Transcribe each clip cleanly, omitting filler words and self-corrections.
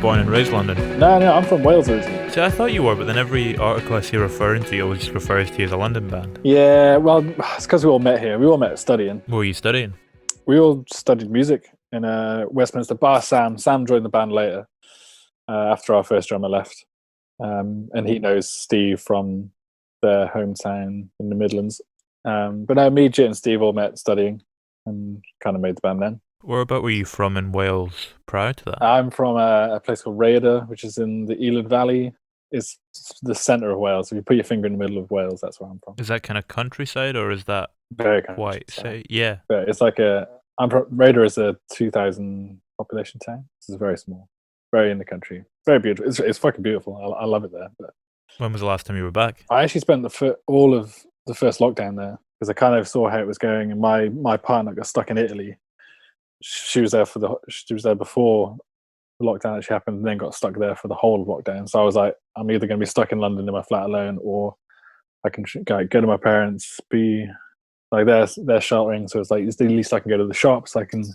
born and raised London? No, I'm from Wales originally. See, I thought you were, but then every article I see referring to you always refers to you as a London band. Yeah, well, it's because we all met here. We all met studying. What were you studying? We all studied music in Westminster. Bar Sam. Sam joined the band later, after our first drummer left. And he knows Steve from their hometown in the Midlands. But no, me, Jit, and Steve all met studying and kind of made the band then. Whereabout were you from in Wales prior to that? I'm from a place called Rhayader, which is in the Elid Valley. It's the centre of Wales. If you put your finger in the middle of Wales, that's where I'm from. Is that kind of countryside or is that Very white? countryside. Yeah. But it's like Rhayader is a 2,000 population town. It's very small, very in the country, very beautiful. It's fucking beautiful. I love it there. But When was the last time you were back? I actually spent all of the first lockdown there because I kind of saw how it was going, and my partner got stuck in Italy. She was there before the lockdown actually happened, and then got stuck there for the whole of lockdown. So I was like, I'm either going to be stuck in London in my flat alone, or I can go to my parents, be like they're sheltering. So it's like at least I can go to the shops, I can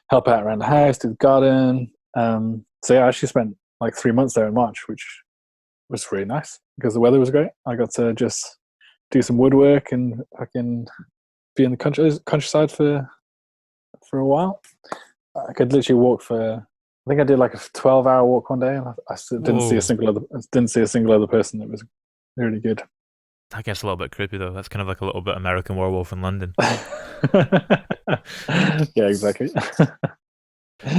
help out around the house, do the garden. So yeah, I actually spent like 3 months there in March, which was really nice because the weather was great. I got to just do some woodwork and fucking be in the countryside for a while. I could literally walk for. I think I did like a 12-hour walk one day, and I still didn't see a single other person. It was really good. That gets a little bit creepy though. That's kind of like a little bit American Werewolf in London. Yeah, exactly.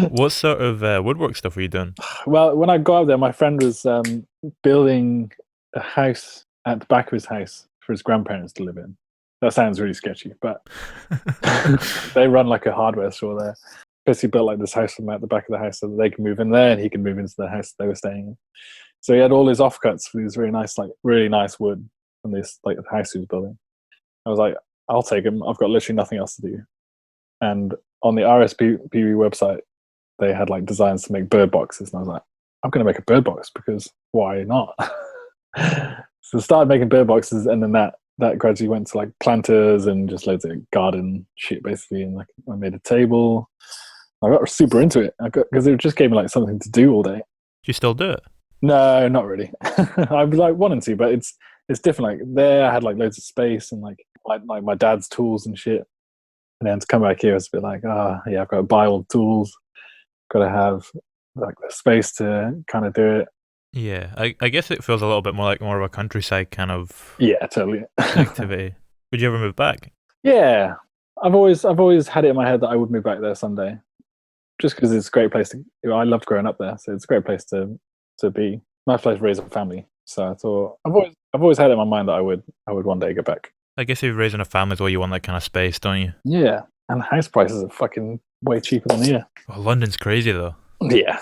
What sort of woodwork stuff were you doing? Well, when I got up there, my friend was building a house at the back of his house for his grandparents to live in. That sounds really sketchy, but they run like a hardware store there. Basically built like this house from at the back of the house so that they can move in there and he can move into the house they were staying in. So he had all his offcuts for these really nice wood from this like the house he was building. I was like, I'll take them. I've got literally nothing else to do. And on the RSPB website, they had like designs to make bird boxes, and I was like, I'm going to make a bird box because why not? So I started making bird boxes, and then that gradually went to like planters and just loads of garden shit basically. And like I made a table. I got super into it because it just gave me like something to do all day. Do you still do it? No, not really. I was like wanting to, but it's different. Like there, I had like loads of space and like my dad's tools and shit. And then to come back here, it's a bit like, yeah, I've got to buy all the tools. Got to have like the space to kind of do it. Yeah, I guess it feels a little bit more of a countryside kind of Yeah, totally. activity. Would you ever move back? Yeah, I've always had it in my head that I would move back there someday, just because it's a great place to. I loved growing up there, so it's a great place to be. Nice place to raise a family. So I thought I've always had it in my mind that I would one day go back. I guess if you're raising a family as well, you want that kind of space, don't you? Yeah, and house prices are fucking way cheaper than here. Well, London's crazy though. Yeah,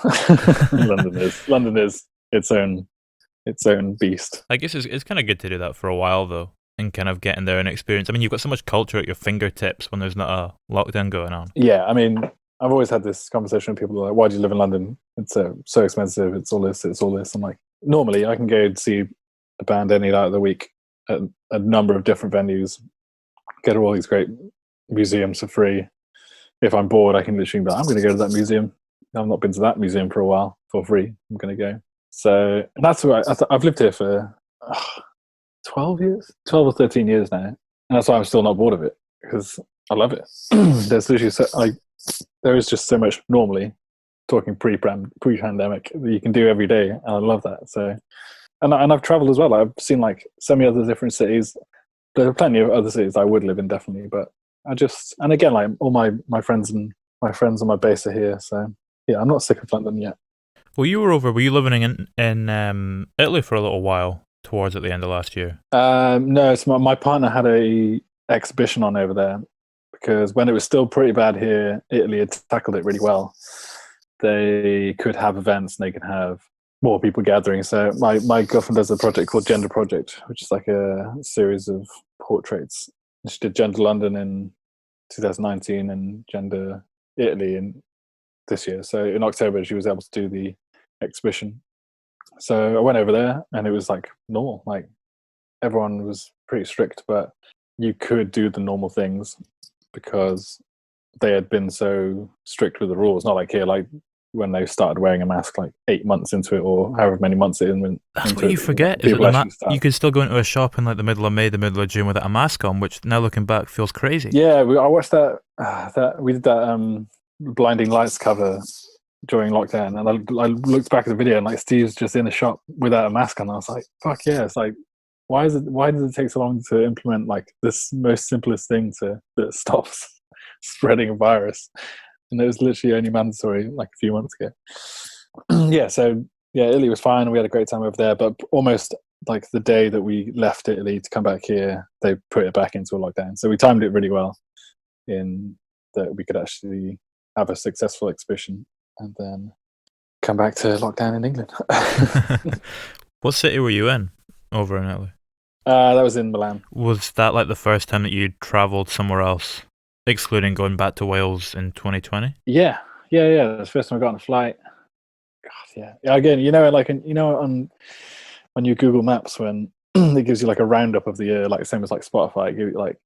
London is its own beast. I guess it's kind of good to do that for a while though, and kind of get in there and experience. I mean, you've got so much culture at your fingertips when there's not a lockdown going on. Yeah, I mean, I've always had this conversation with people like, why do you live in London? It's so expensive. It's all this. I'm like, normally I can go and see a band any night of the week at a number of different venues, get to all these great museums for free. If I'm bored, I can literally be like, I'm going to go to that museum. I've not been to that museum for a while for free. I'm going to go. So that's why I've lived here for 12 or 13 years now. And that's why I'm still not bored of it, because I love it. There's literally there is just so much normally, talking pre-pandemic, that you can do every day. And I love that. So, and I've traveled as well. I've seen like so many other different cities. There are plenty of other cities I would live in, definitely. But and again, like all my friends on my base are here. So yeah, I'm not sick of London yet. Well, were you living in Italy for a little while towards at the end of last year? No, so my partner had a exhibition on over there, because when it was still pretty bad here, Italy had tackled it really well. They could have events and they could have more people gathering. So my girlfriend does a project called Gender Project, which is like a series of portraits. She did Gender London in 2019 and Gender Italy in this year. So in October, she was able to do the exhibition. So I went over there and it was like normal. Like everyone was pretty strict, but you could do the normal things because they had been so strict with the rules. Not like here, like when they started wearing a mask like 8 months into it, or however many months That's into what you it, forget, is that people actually start. you could still go into a shop in like the middle of May, the middle of June without a mask on, which now looking back feels crazy. Yeah, I watched that we did that blinding lights cover during lockdown, and I looked back at the video, and like Steve's just in the shop without a mask on. I was like, fuck yeah! It's like, why does it take so long to implement like this most simplest thing that stops spreading a virus? And it was literally only mandatory like a few months ago. Yeah, so yeah, Italy was fine. We had a great time over there, but almost like the day that we left Italy to come back here, they put it back into a lockdown. So we timed it really well in that we could actually have a successful exhibition and then come back to lockdown in England. What city were you in over in Italy? That was in Milan. Was that like the first time that you'd travelled somewhere else, excluding going back to Wales in 2020? Yeah. That's the first time I got on a flight. God, yeah. Again, like on your Google Maps when it gives you like a roundup of the year, like same as like Spotify. Give you like,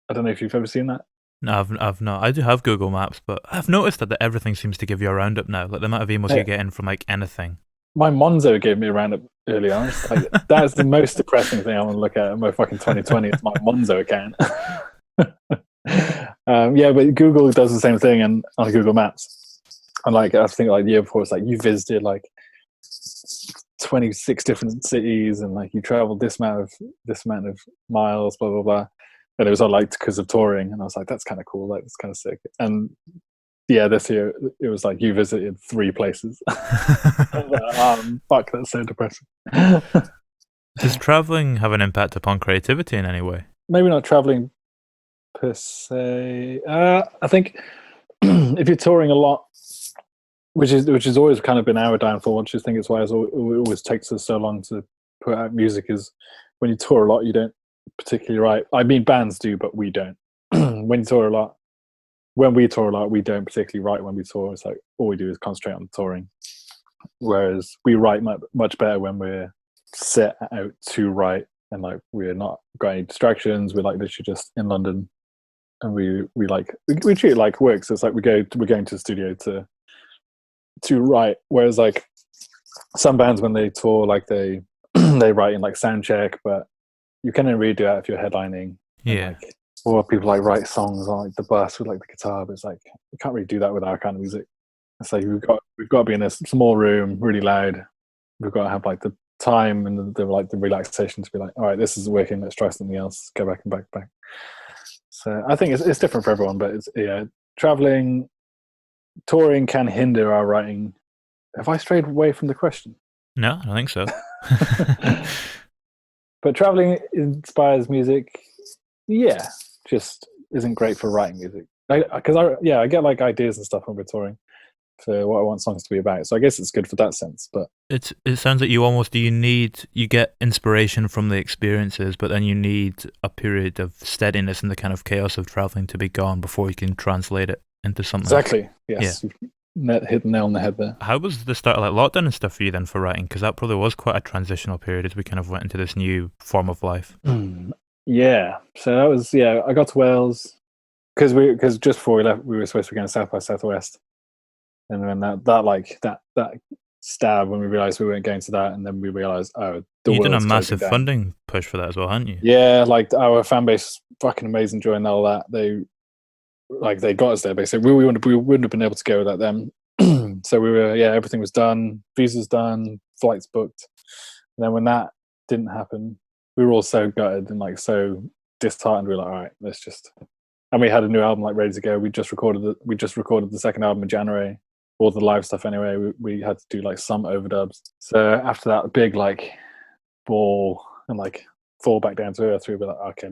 I don't know if you've ever seen that. No, I've not. I do have Google Maps, but I've noticed that everything seems to give you a roundup now. Like the amount of emails you get in from like anything. My Monzo gave me a roundup earlier on. Like, that's the most depressing thing I want to look at in my fucking 2020. It's my Monzo account. Yeah, but Google does the same thing and on Google Maps. And like I think like the year before, it's like you visited like 26 different cities and like you traveled this amount of miles, blah blah blah. And it was all like because of touring, and I was like, that's kind of cool. Like, it's kind of sick. And yeah, this year it was like you visited 3 places. Fuck, that's so depressing. Does traveling have an impact upon creativity in any way? Maybe not traveling per se. I think if you're touring a lot, which is always kind of been our downfall, which I think is why it always takes us so long to put out music, is when you tour a lot, you don't particularly write. I mean, bands do, but we don't. When we tour a lot, we don't particularly write when we tour. It's like all we do is concentrate on the touring. Whereas we write much better when we're set out to write, and like we're not got any distractions. We're like literally just in London, and we treat it like work. So it's like we're going to the studio to write. Whereas like some bands when they tour, like they they write in like sound check, but you can't really do that if you're headlining. Yeah. Or people like write songs on like the bus with like the guitar, but it's like you can't really do that with our kind of music. It's like we've got to be in a small room, really loud. We've got to have like the time and the relaxation to be like, all right, this is working. Let's try something else. Go back and back. So I think it's different for everyone, but it's touring can hinder our writing. Have I strayed away from the question? No, I don't think so. But traveling inspires music. Yeah, just isn't great for writing music. Because I get like ideas and stuff when we're touring for what I want songs to be about. So I guess it's good for that sense. But it sounds like you get inspiration from the experiences, but then you need a period of steadiness and the kind of chaos of traveling to be gone before you can translate it into something. Exactly. Yes. Yeah. Hit the nail on the head there. How was the start of like lockdown and stuff for you then for writing? Because that probably was quite a transitional period as we kind of went into this new form of life. Yeah. So that was I got to Wales because just before we left, we were supposed to be going South by Southwest, and then that stab when we realised we weren't going to that, and then we realised you did a massive funding push for that as well, hadn't you? Yeah, like our fan base, fucking amazing, enjoying all that. They got us there basically. We wouldn't have been able to go without them. So we were everything was done, visas done, flights booked. And then when that didn't happen, we were all so gutted and like so disheartened. We were like, all right, let's just. And we had a new album like ready to go. We just recorded the second album in January. All the live stuff anyway. We had to do like some overdubs. So after that big like ball and like fall back down to earth, we were like, okay,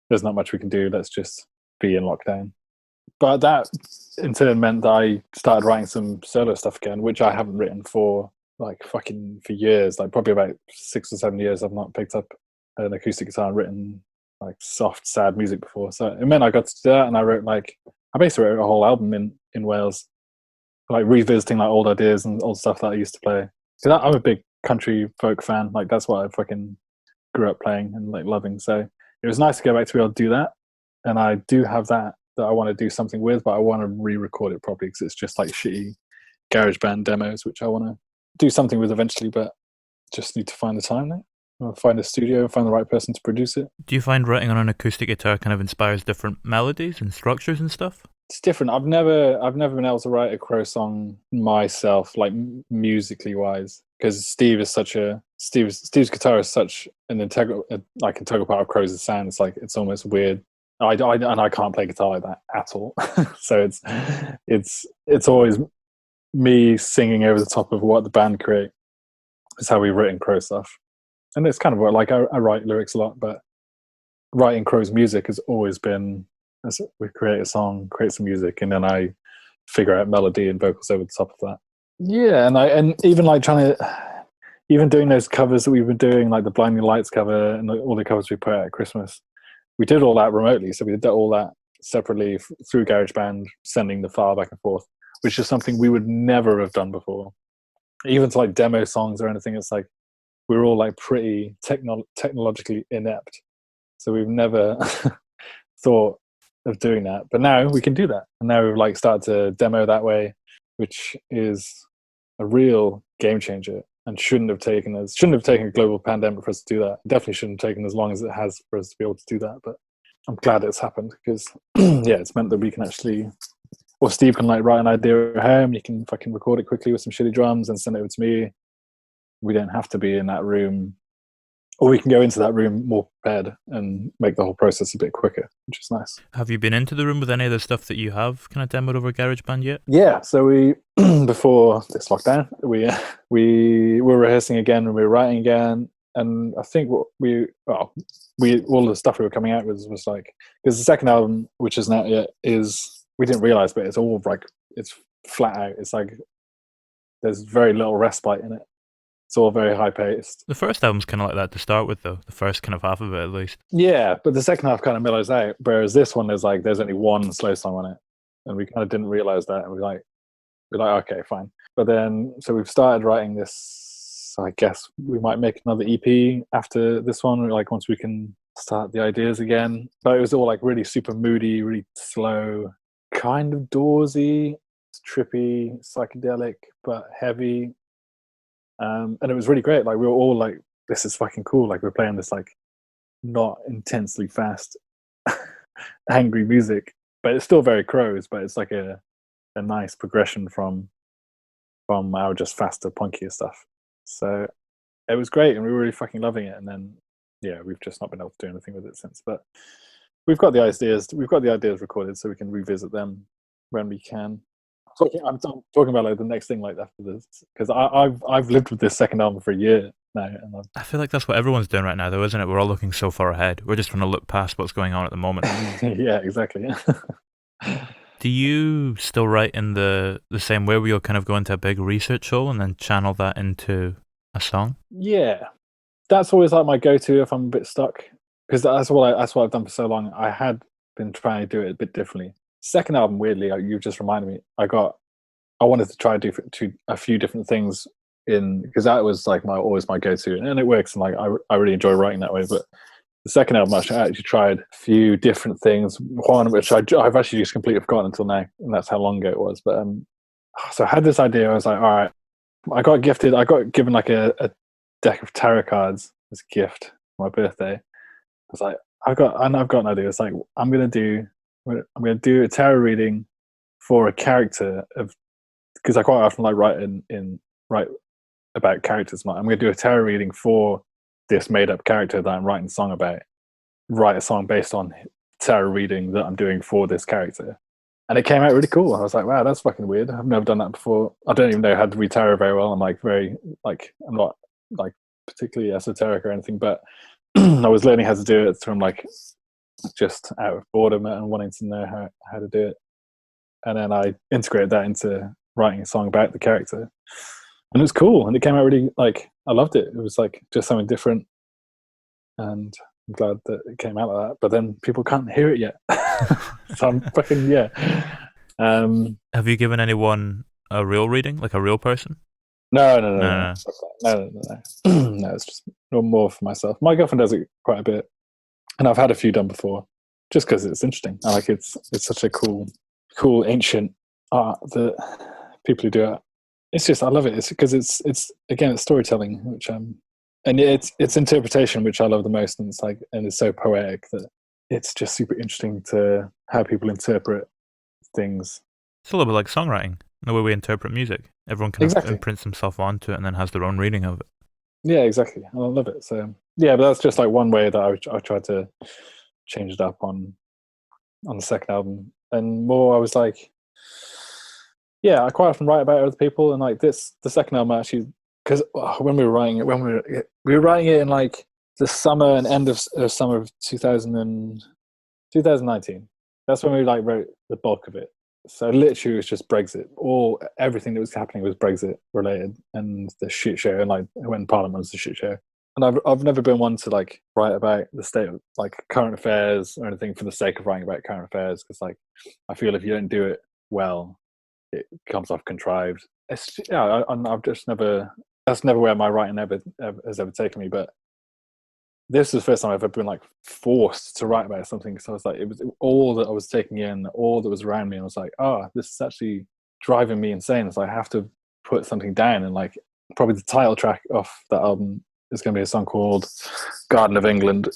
there's not much we can do. Let's just be in lockdown. But that in turn meant that I started writing some solo stuff again, which I haven't written for years, like probably about 6 or 7 years. I've not picked up an acoustic guitar and written like soft, sad music before. So it meant I got to do that, and I basically wrote a whole album in Wales, like revisiting like old ideas and old stuff that I used to play. Because I'm a big country folk fan. Like that's what I fucking grew up playing and like loving. So it was nice to go back to be able to do that. And I do have that I want to do something with, but I want to re-record it properly because it's just like shitty GarageBand demos, which I want to do something with eventually, but just need to find the time now. Or find a studio, find the right person to produce it. Do you find writing on an acoustic guitar kind of inspires different melodies and structures and stuff? It's different. I've never been able to write a Crow song myself, like musically wise, because Steve's guitar is such an integral part of Crow's sound. It's like it's almost weird. I can't play guitar like that at all. So it's always me singing over the top of what the band create. It's how we've written Crow stuff, and it's kind of what like I write lyrics a lot, but writing Crow's music has always been. We create a song, create some music, and then I figure out melody and vocals over the top of that. Yeah, and even like even doing those covers that we've been doing, like the Blinding Lights cover and all the covers we put out at Christmas, we did all that remotely. So we did all that separately through GarageBand, sending the file back and forth, which is something we would never have done before. Even to like demo songs or anything, it's like we were all like pretty technologically inept, so we've never thought of doing that, but now we can do that, and now we've like started to demo that way, which is a real game changer, and shouldn't have taken a global pandemic for us to do that. Definitely shouldn't have taken as long as it has for us to be able to do that, but I'm glad it's happened, because yeah, it's meant that we can actually, or Steve can like write an idea at home, you can fucking record it quickly with some shitty drums and send it over to me. We don't have to be in that room, or we can go into that room more prepared and make the whole process a bit quicker, which is nice. Have you been into the room with any of the stuff that you have kind of demoed over GarageBand yet? Yeah, so we before this lockdown, we were rehearsing again and we were writing again, and I think all the stuff we were coming out with was like, because the second album, which isn't out yet, we didn't realize, but it's all like it's flat out. It's like there's very little respite in it. It's all very high paced. The first album's kind of like that to start with, though. The first kind of half of it, at least. Yeah, but the second half kind of mellows out. Whereas this one, there's only one slow song on it, and we kind of didn't realize that. And we're like, okay, fine. But then, so we've started writing this. I guess we might make another EP after this one, like once we can start the ideas again. But it was all like really super moody, really slow, kind of doorsy, trippy, psychedelic, but heavy. And it was really great. Like we were all like, this is fucking cool. Like we're playing this like not intensely fast angry music, but it's still very Crows, but it's like a nice progression from our just faster, punkier stuff. So it was great, and we were really fucking loving it. And then yeah, we've just not been able to do anything with it since, but we've got the ideas recorded, so we can revisit them when we can. I'm talking about like the next thing like after this, because I've lived with this second album for a year now, and I feel like that's what everyone's doing right now, though, isn't it? We're all looking so far ahead. We're just trying to look past what's going on at the moment. Yeah, exactly. Do you still write in the same way, where you'll kind of go into a big research hole and then channel that into a song? Yeah, that's always like my go-to if I'm a bit stuck, because that's what I've done for so long. I had been trying to do it a bit differently. Second album, weirdly, you just reminded me. I wanted to try to do a few different things because that was like always my go-to, and it works. And like I really enjoy writing that way. But the second album, I actually tried a few different things. One which I've actually just completely forgotten until now, and that's how long ago it was. But so I had this idea. I was like, all right, I got given like a deck of tarot cards as a gift for my birthday. I was like, I've got an idea. It's like I'm gonna do a tarot reading for a character because I quite often like write about characters. I'm going to do a tarot reading for this made up character that I'm writing a song about. Write a song based on tarot reading that I'm doing for this character, and it came out really cool. I was like, wow, that's fucking weird. I've never done that before. I don't even know how to read tarot very well. I'm I'm not like particularly esoteric or anything, but I was learning how to do it from like just out of boredom and wanting to know how to do it. And then I integrated that into writing a song about the character. And it was cool. And it came out really, like, I loved it. It was like just something different. And I'm glad that it came out like that. But then people can't hear it yet. So I'm fucking, yeah. Have you given anyone a real reading, like a real person? No. No, it's just more for myself. My girlfriend does it quite a bit. And I've had a few done before, just because it's interesting. I like it's such a cool ancient art that people who do it It's just I love it. It's because it's again it's storytelling, which and it's interpretation, which I love the most, and it's so poetic that it's just super interesting to how people interpret things. It's a little bit like songwriting, the way we interpret music. Everyone kind of Exactly. imprints themselves onto it and then has their own reading of it. Yeah, exactly. I love it. So yeah, but that's just like one way that I tried to change it up on the second album, and more I was like, yeah, I quite often write about other people, and like the second album actually, because when we were writing it, we were writing it in like the summer and end of summer of 2019. That's when we like wrote the bulk of it. So literally, it was just Brexit. Everything that was happening was Brexit related, and the shit show, and like when Parliament was the shit show. And I've never been one to like write about the state of like current affairs or anything for the sake of writing about current affairs, because like I feel if you don't do it well, it comes off contrived. I've just never. That's never where my writing has ever taken me. But this is the first time I've ever been like forced to write about something. So I was like, it was all that I was taking in, all that was around me, and I was like, oh, this is actually driving me insane. So I have to put something down, and like probably the title track off that album is going to be a song called "Garden of England."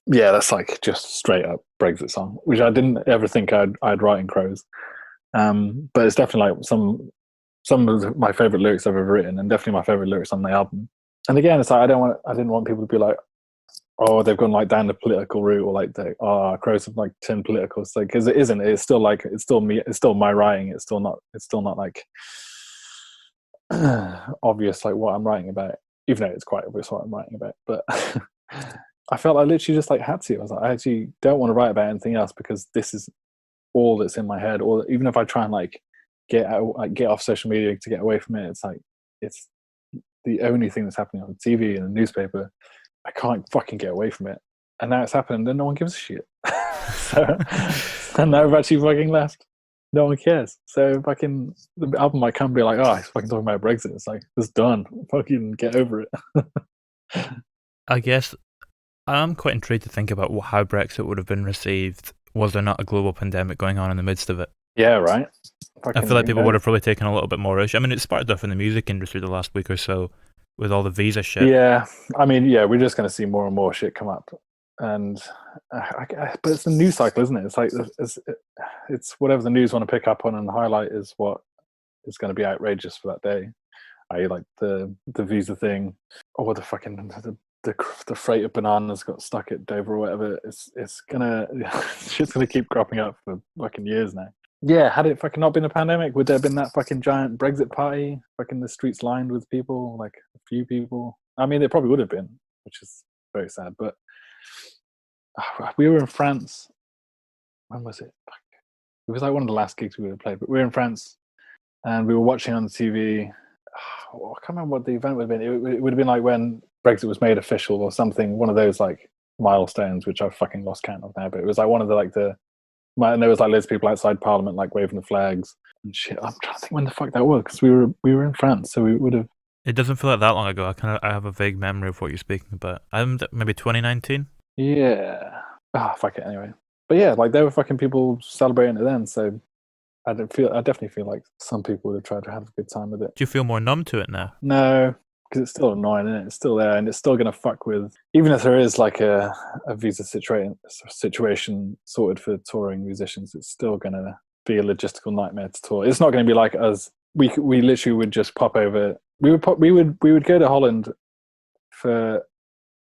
Yeah, that's like just straight up Brexit song, which I didn't ever think I'd write in Crows. But it's definitely like some of my favorite lyrics I've ever written, and definitely my favorite lyrics on the album. And again, it's like I didn't want people to be like, oh, they've gone like down the political route, or like Crows have like turned political. It's like, because it isn't. It's still like it's still me. It's still my writing. It's still not like obvious like what I'm writing about, even though it's quite obvious what I'm writing about. But I felt I literally just like had to. I was like, I actually don't want to write about anything else, because this is all that's in my head. Or even if I try and like get off social media to get away from it, it's like it's the only thing that's happening on TV and the newspaper. I can't fucking get away from it. And now it's happened and no one gives a shit. So and now we've actually fucking left. No one cares. So fucking the album might come be like, oh, he's fucking talking about Brexit. It's like, it's done. Fucking get over it. I guess I'm quite intrigued to think about how Brexit would have been received was there not a global pandemic going on in the midst of it. Yeah, right. I feel like people would have probably taken a little bit more issue. I mean, it sparked off in the music industry the last week or so with all the visa shit. Yeah, I mean, yeah, we're just going to see more and more shit come up, and but it's the news cycle, isn't it? It's like it's whatever the news want to pick up on and highlight is what is going to be outrageous for that day. I like the visa thing, or the fucking the freight of bananas got stuck at Dover or whatever. It's gonna shit's gonna keep cropping up for fucking years now. Yeah, had it fucking not been a pandemic, would there have been that fucking giant Brexit party? Fucking the streets lined with people, like a few people. I mean, it probably would have been, which is very sad. But we were in France. When was it? It was like one of the last gigs we would have played. But we were in France, and we were watching on the TV. I can't remember what the event would have been. It would have been like when Brexit was made official or something. One of those like milestones, which I've fucking lost count of now. But it was like one of the and there was like loads of people outside Parliament like waving the flags and shit. I'm trying to think when the fuck that was, because we were in France, so we would have. It doesn't feel like that long ago. I have a vague memory of what you're speaking about. Maybe 2019. Yeah. Fuck it anyway. But yeah, like there were fucking people celebrating it then, so I definitely feel like some people would have tried to have a good time with it. Do you feel more numb to it now? No, because it's still annoying, isn't it? It's still there, and it's still going to fuck with. Even if there is like a visa situation sorted for touring musicians, it's still going to be a logistical nightmare to tour. It's not going to be like us. We literally would just pop over. We would go to Holland for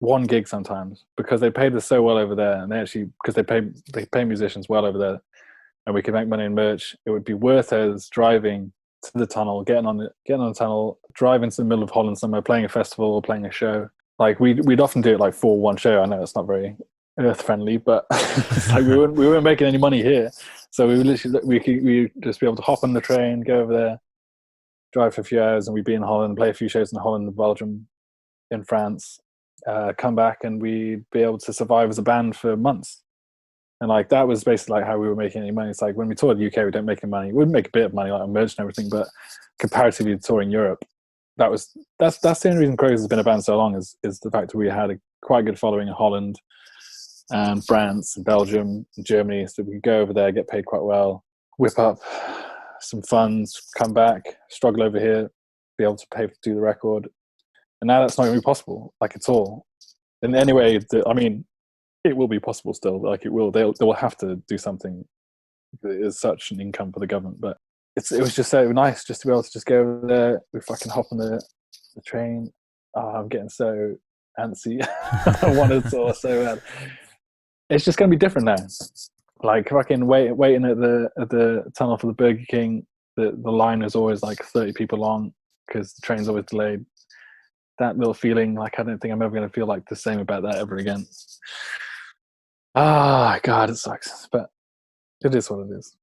one gig sometimes, because they paid us so well over there, and because they pay musicians well over there, and we could make money in merch. It would be worth us driving to the tunnel, getting on the tunnel, driving to the middle of Holland somewhere, playing a festival or playing a show. Like we'd often do it like for one show. I know it's not very earth friendly, but it's like we weren't making any money here, so we would literally we'd just be able to hop on the train, go over there, drive for a few hours, and we'd be in Holland, play a few shows in Holland, Belgium, in France, come back, and we'd be able to survive as a band for months. And like that was basically like how we were making any money. It's like when we toured the UK, we don't make any money. We would make a bit of money like on merch and everything, but comparatively to touring Europe, that's the only reason Crows has been a band so long is the fact that we had a quite good following in Holland and France and Belgium and Germany, so we could go over there, get paid quite well, whip up some funds, come back, struggle over here, be able to pay to do the record. And now that's not going to be possible. Like it's all in any way. I mean, it will be possible still. Like it will. They'll have to do something. It is such an income for the government, but it was just so nice just to be able to just go over there. We fucking hop on the train. Oh, I'm getting so antsy. I wanted to so bad. It's just going to be different now. Like fucking waiting at the tunnel for the Burger King. The line is always like 30 people long because the train's always delayed. That little feeling, like I don't think I'm ever going to feel like the same about that ever again. Ah, God, it sucks, but it is what it is.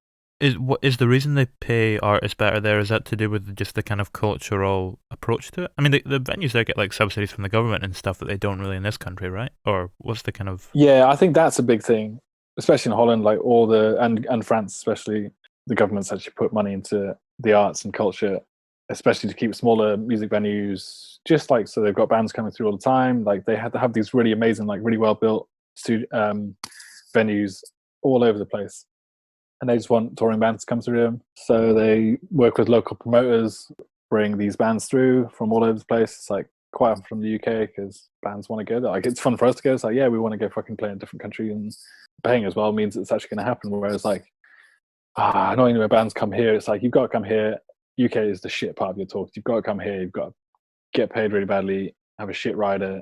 Is the reason they pay artists better there? Is that to do with just the kind of cultural approach to it? I mean, the venues there get like subsidies from the government and stuff that they don't really in this country, right? Or what's the kind of? Yeah, I think that's a big thing, especially in Holland. Like all the and France, especially, the government's actually put money into the arts and culture, especially to keep smaller music venues. Just like so, they've got bands coming through all the time. Like they had to have these really amazing, like really well built venues all over the place. And they just want touring bands to come through them. So they work with local promoters, bring these bands through from all over the place. It's like quite often from the UK because bands want to go there. Like it's fun for us to go. It's like, yeah, we want to go fucking play in a different country, and paying as well means it's actually going to happen. Whereas like, annoying when bands come here, it's like, you've got to come here. UK is the shit part of your talk. You've got to come here. You've got to get paid really badly, have a shit rider,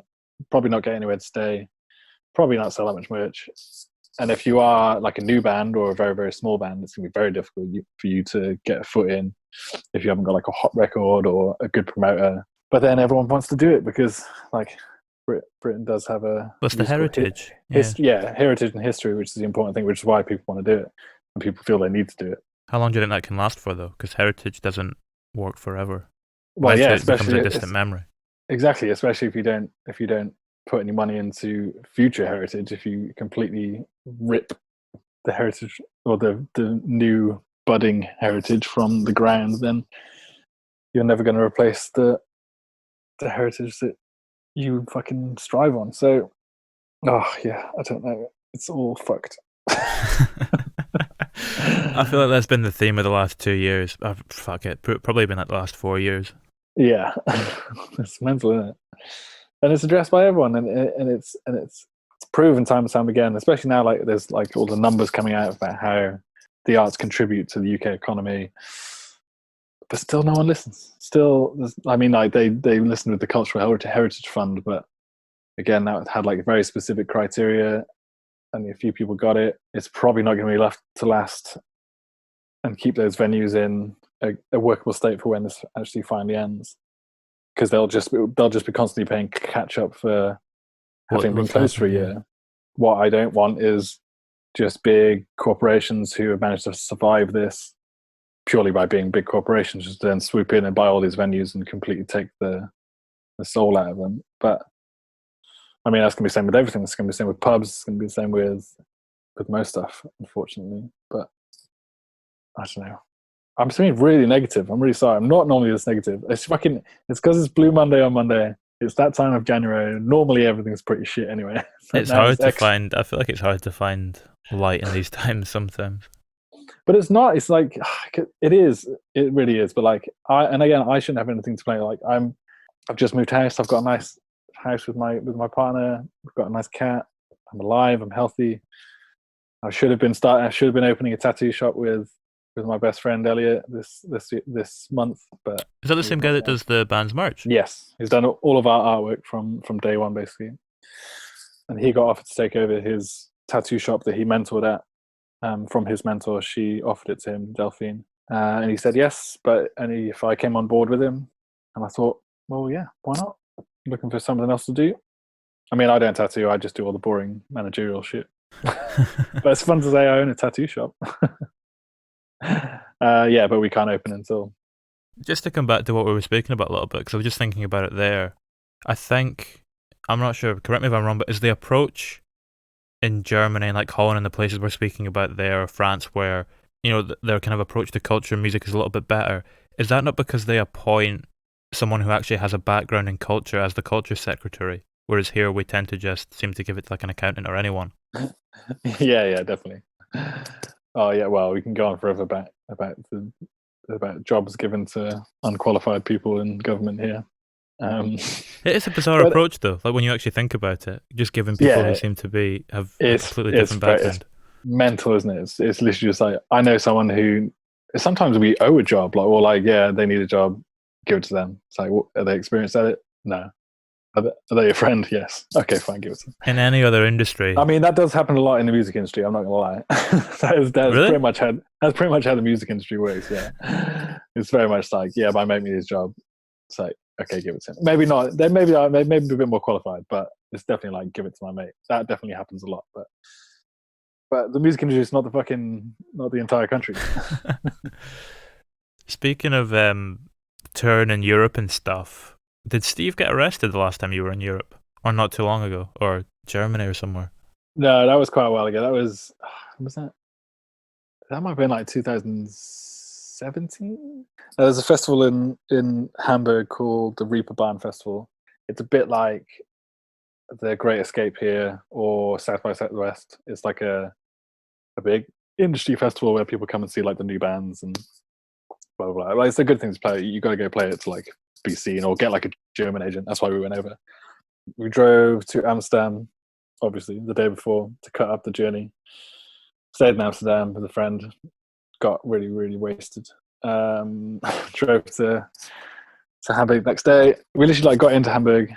probably not get anywhere to stay, probably not sell that much merch. And if you are like a new band or a very, very small band, it's going to be very difficult for you to get a foot in if you haven't got like a hot record or a good promoter. But then everyone wants to do it because like Britain does have a... What's the heritage? Heritage and history, which is the important thing, which is why people want to do it. And people feel they need to do it. How long do you think that can last for, though? Because heritage doesn't work forever. Well, yeah, it becomes a distant memory. Exactly, especially if you don't put any money into future heritage. If you completely rip the heritage or the new budding heritage from the ground, then you're never going to replace the heritage that you fucking strive on. So, I don't know. It's all fucked. I feel like that's been the theme of the last 2 years. Fuck it, probably been like the last 4 years. Yeah, it's mental, isn't it? And it's addressed by everyone, and it's proven time and time again. Especially now, like there's like all the numbers coming out about how the arts contribute to the UK economy, but still no one listens. Still, I mean, like they listened with the Cultural Heritage Fund, but again, that had like very specific criteria. Only a few people got it. It's probably not going to be left to last and keep those venues in a workable state for when this actually finally ends, because they'll just be constantly paying catch up for having been closed for a year. Yeah. What I don't want is just big corporations who have managed to survive this purely by being big corporations just then swoop in and buy all these venues and completely take the soul out of them. But I mean, that's going to be the same with everything. It's going to be the same with pubs. It's going to be the same with most stuff, unfortunately. But I don't know. I'm just being really negative. I'm really sorry. I'm not normally this negative. It's because it's Blue Monday on Monday. It's that time of January. Normally everything's pretty shit anyway. It's hard to find. I feel like it's hard to find light in these times sometimes. But it's not. It's like it is. It really is. But like I shouldn't have anything to play. Like I've just moved house. I've got a nice house with my partner. We've got a nice cat. I'm alive. I'm healthy. I should have been opening a tattoo shop with my best friend Elliot this month. But is that the same guy that does the band's merch? Yes, he's done all of our artwork from day one, basically. And he got offered to take over his tattoo shop that he mentored at. From his mentor, she offered it to him, Delphine, and he said yes. But if I came on board with him, and I thought, well, yeah, why not? Looking for something else to do. I mean, I don't tattoo. I just do all the boring managerial shit. But it's fun to say I own a tattoo shop. But we can't open until... Just to come back to what we were speaking about a little bit, because I was just thinking about it there. I think, I'm not sure, correct me if I'm wrong, but is the approach in Germany and like Holland and the places we're speaking about there, or France, where, you know, their kind of approach to culture and music is a little bit better, is that not because they appoint someone who actually has a background in culture as the culture secretary, whereas here we tend to just seem to give it to like an accountant or anyone? Yeah, definitely. Oh yeah, well, we can go on forever about about jobs given to unqualified people in government here. It is a bizarre But approach, though. Like when you actually think about it, just giving people who yeah, seem to be have a it's completely it's different very it's background. mental, isn't it? It's literally just like I know someone who sometimes we owe a job, like or like yeah, they need a job, give it to them. It's like, what, are they experienced at it? No. Are they a friend? Yes. Okay, fine, give it to them. In any other industry, I mean, that does happen a lot in the music industry. I'm not gonna lie. That's really? pretty much how the music industry works. Yeah, it's very much like yeah, my mate needs his job. It's like okay, give it to him. Maybe not. They maybe are. Maybe a bit more qualified, but it's definitely like give it to my mate. That definitely happens a lot. But the music industry is not not the entire country. Speaking of touring in Europe and stuff, did Steve get arrested the last time you were in Europe, or not too long ago, or Germany or somewhere? No, that was quite a while ago. That was that? That might have been like 2017. There's a festival in Hamburg called the Reeperbahn Festival. It's a bit like the Great Escape here or South by Southwest. It's like a big industry festival where people come and see like the new bands and blah blah blah. Like, it's a good thing to play. You got to go play it to like be seen or get like a German agent. That's why we went over. We drove to Amsterdam, obviously the day before to cut up the journey. Stayed in Amsterdam with a friend. Got really really wasted. Drove to Hamburg next day. We literally like got into Hamburg.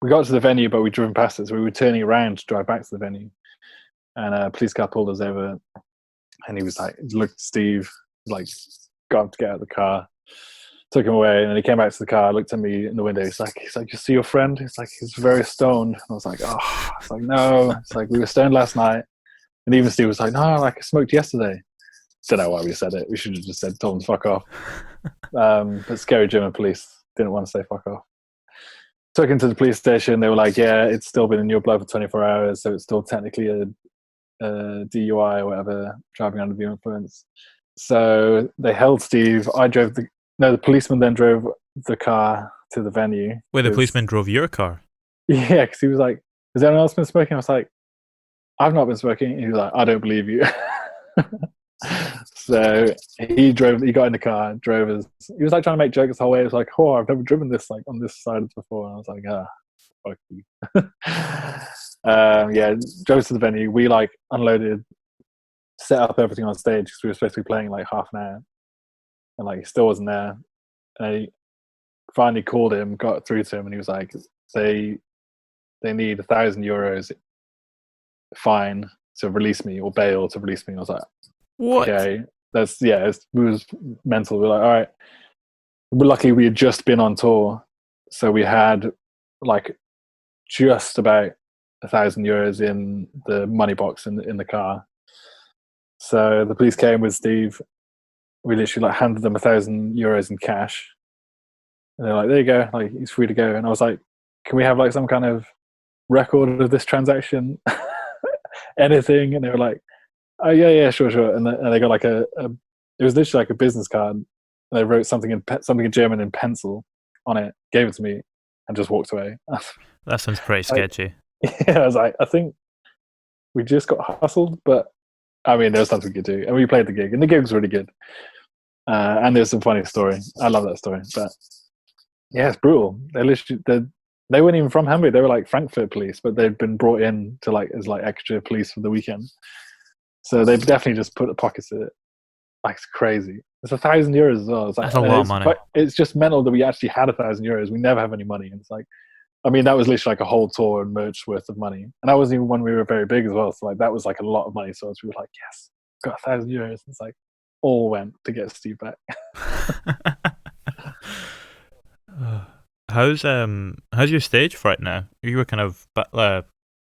We got to the venue, but we drove past it, so we were turning around to drive back to the venue. And a police car pulled us over, and he was like, looked at Steve, like, got him to get out of the car, took him away, and then he came back to the car, looked at me in the window. He's like, you see your friend? He's like, he's very stoned. And I was like, oh, it's like, no. It's like, we were stoned last night. And even Steve was like, no, like I smoked yesterday. Don't know why we said it. We should have just said, told him to fuck off. But scary German police didn't want to say fuck off. Took him to the police station. They were like, yeah, it's still been in your blood for 24 hours, so it's still technically a DUI or whatever, driving under the influence. So they held Steve. The policeman then drove the car to the venue. Wait, the policeman drove your car? Yeah, because he was like, has anyone else been smoking? I was like, I've not been smoking. And he was like, I don't believe you. So he got in the car, drove us. He was like trying to make jokes the whole way. It was like, oh, I've never driven this like on this side before. And I was like, fuck you. Yeah, drove to the venue. We like unloaded, set up everything on stage because we were supposed to be playing like half an hour, and like he still wasn't there. And I finally called him, got through to him, and he was like, they need €1,000 fine to release me or bail to release me. I was like, what? Okay, it was mental. We're like, all right. But luckily, we had just been on tour, so we had like just about €1,000 in the money box in the car. So the police came with Steve. We literally like handed them €1,000 in cash, and they're like, "There you go, like he's free to go." And I was like, "Can we have like some kind of record of this transaction, anything?" And they were like, "Oh yeah, sure." And they got like it was literally like a business card. And they wrote something in German in pencil on it, gave it to me, and just walked away. That sounds pretty sketchy. Yeah, I was like, I think we just got hustled, but I mean, there was nothing we could do, and we played the gig, and the gig was really good. And there's some funny story. I love that story, but yeah, it's brutal. They weren't even from Hamburg. They were like Frankfurt police, but they'd been brought in to like as like extra police for the weekend. So they've definitely just put the pockets in it. Like it's crazy. It's €1,000 as well. It's like, That's a lot of money. It's just mental that we actually had €1,000. We never have any money. And it's like, I mean, that was literally like a whole tour and merch worth of money. And that wasn't even when we were very big as well. So like that was like a lot of money. So we were like, yes, got €1,000. It's like all went to get Steve back. How's your stage fright now? You were kind of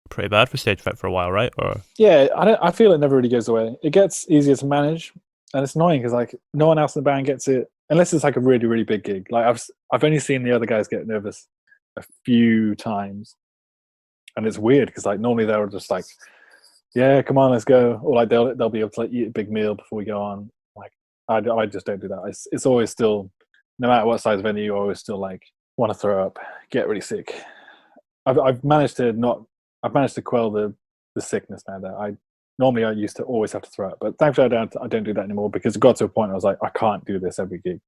pretty bad for stage fright for a while, right? Or yeah, I feel it never really goes away. It gets easier to manage, and it's annoying because like no one else in the band gets it unless it's like a really really big gig. Like I've only seen the other guys get nervous a few times, and it's weird because like normally they're just like, yeah, come on, let's go, or like they'll be able to like eat a big meal before we go on. Like I just don't do that. It's always still, no matter what size venue, I always still like want to throw up, get really sick. I've managed to quell the sickness now. That Normally, I used to always have to throw up, but thankfully, I don't do that anymore because it got to a point I was like, I can't do this every gig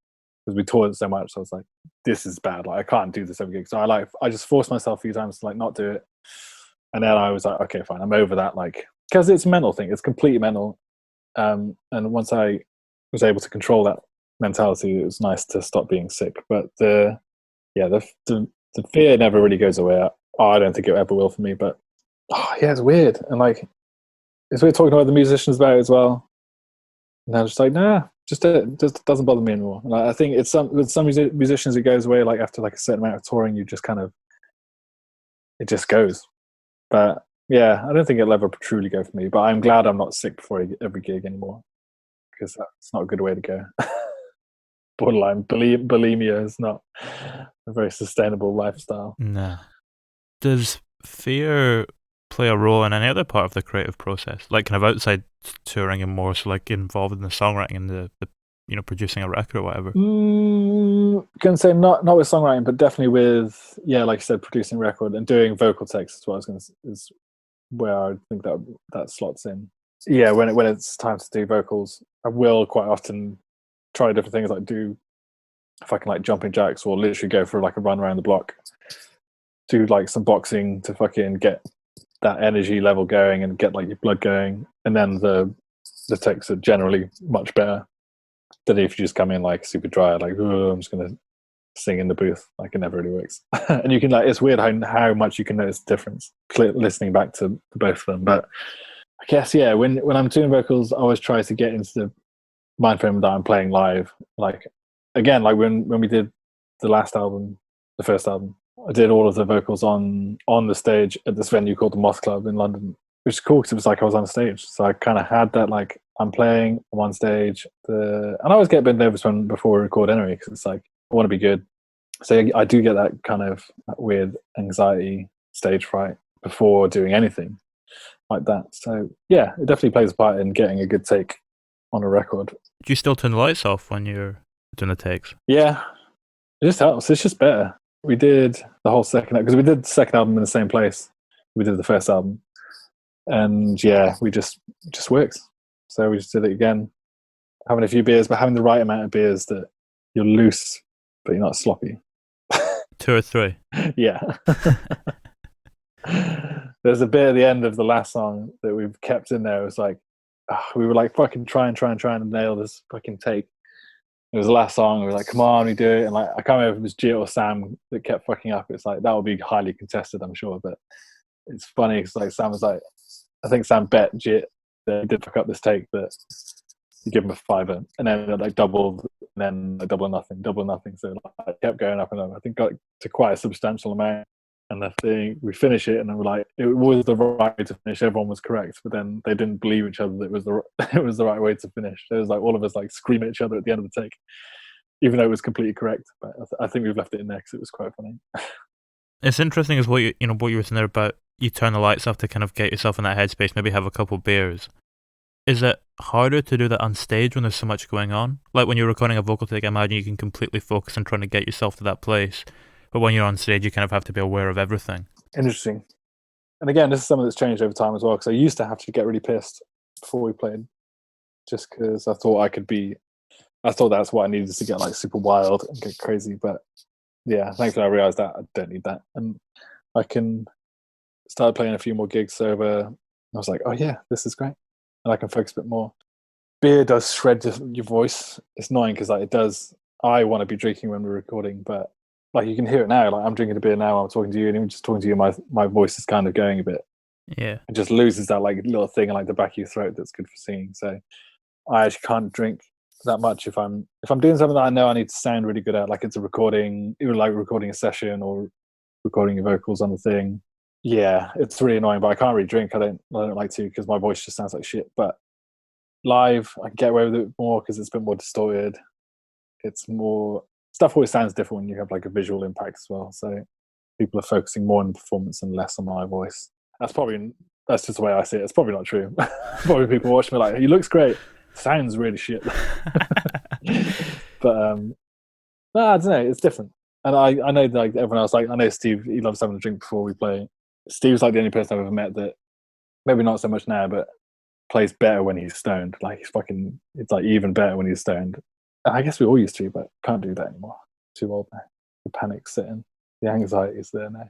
because we toured so much. So I was like, this is bad. Like, I can't do this every gig. So I just forced myself a few times to like not do it, and then I was like, okay, fine, I'm over that. Like, because it's a mental thing. It's completely mental. And once I was able to control that mentality, it was nice to stop being sick. But the fear never really goes away. I don't think it ever will for me. But yeah, it's weird. And like, it's weird talking to other musicians about it as well. And I'm just like, nah, just doesn't bother me anymore. And I think it's with some musicians it goes away. Like after like a certain amount of touring, you just kind of it just goes. But yeah, I don't think it'll ever truly go for me. But I'm glad I'm not sick before every gig anymore because that's not a good way to go. Borderline bulimia is not a very sustainable lifestyle. Nah. Does fear play a role in any other part of the creative process, like kind of outside touring and more so like involved in the songwriting and the producing a record or whatever? Can say not with songwriting, but definitely with like you said, producing a record and doing vocal takes is what I was going to is where I think that slots in. Yeah, when it's time to do vocals, I will quite often try different things, like do if I can like jumping jacks or literally go for like a run around the block, do like some boxing to fucking get that energy level going and get like your blood going, and then the takes are generally much better than if you just come in like super dry, like I'm just gonna sing in the booth. Like it never really works. And you can like it's weird how much you can notice the difference listening back to both of them. But I guess when I'm doing vocals, I always try to get into the mind frame that I'm playing live. Like again, like when we did the last album, the first album, I did all of the vocals on the stage at this venue called the Moth Club in London, which is cool because it was like I was on stage. So I kind of had that like I'm playing, I'm on stage. And I always get a bit nervous before we record anyway because it's like I want to be good. So I do get that kind of weird anxiety, stage fright before doing anything like that. So yeah, it definitely plays a part in getting a good take on a record. Do you still turn the lights off when you're doing the takes? Yeah, it just helps. It's just better. We did the whole second because we did the second album in the same place we did the first album, and yeah, we just works. So we just did it again, having a few beers, but having the right amount of beers that you're loose but you're not sloppy. 2 or 3. Yeah. There's a bit at the end of the last song that we've kept in there. It was like we were like fucking trying to nail this fucking take. It was the last song. We were like, come on, we do it. And like, I can't remember if it was Jit or Sam that kept fucking up. It's like, that would be highly contested, I'm sure. But it's funny because like Sam was like, I think Sam bet Jit that he did fuck up this take, that he give him a $5, and then like doubled, and then like double or nothing. So like, it kept going up and up. I think got to quite a substantial amount. And the thing, we finish it, and then we're like, it was the right way to finish. Everyone was correct, but then they didn't believe each other that it was the right way to finish. It was like all of us like scream at each other at the end of the take, even though it was completely correct. But I think we've left it in there because it was quite funny. It's interesting as what you were saying there about you turn the lights off to kind of get yourself in that headspace, maybe have a couple beers. Is it harder to do that on stage when there's so much going on? Like when you're recording a vocal take, I imagine you can completely focus on trying to get yourself to that place. But when you're on stage, you kind of have to be aware of everything. Interesting. And again, this is something that's changed over time as well, because I used to have to get really pissed before we played, just because I thought that's what I needed to get like super wild and get crazy. But yeah, thankfully I realised that I don't need that. And I can start playing a few more gigs over. I was like, oh yeah, this is great. And I can focus a bit more. Beer does shred your voice. It's annoying because like it does. I want to be drinking when we're recording, but like you can hear it now. Like I'm drinking a beer now, I'm talking to you, and even just talking to you, my voice is kind of going a bit. Yeah, it just loses that like little thing in like the back of your throat that's good for singing. So I actually can't drink that much if I'm doing something that I know I need to sound really good at, like it's a recording, either like recording a session or recording your vocals on the thing. Yeah, it's really annoying, but I can't really drink. I don't like to because my voice just sounds like shit. But live, I can get away with it more because it's a bit more distorted. It's more stuff always sounds different when you have like a visual impact as well. So people are focusing more on the performance and less on my voice. That's just the way I see it. It's probably not true. Probably people watch me like, he looks great, sounds really shit. But I don't know, it's different. And I know like everyone else, like I know Steve, he loves having a drink before we play. Steve's like the only person I've ever met that, maybe not so much now, but plays better when he's stoned. Like it's like even better when he's stoned. And I guess we all used to, but can't do that anymore. Too old now. The panic's setting. The anxiety's there now.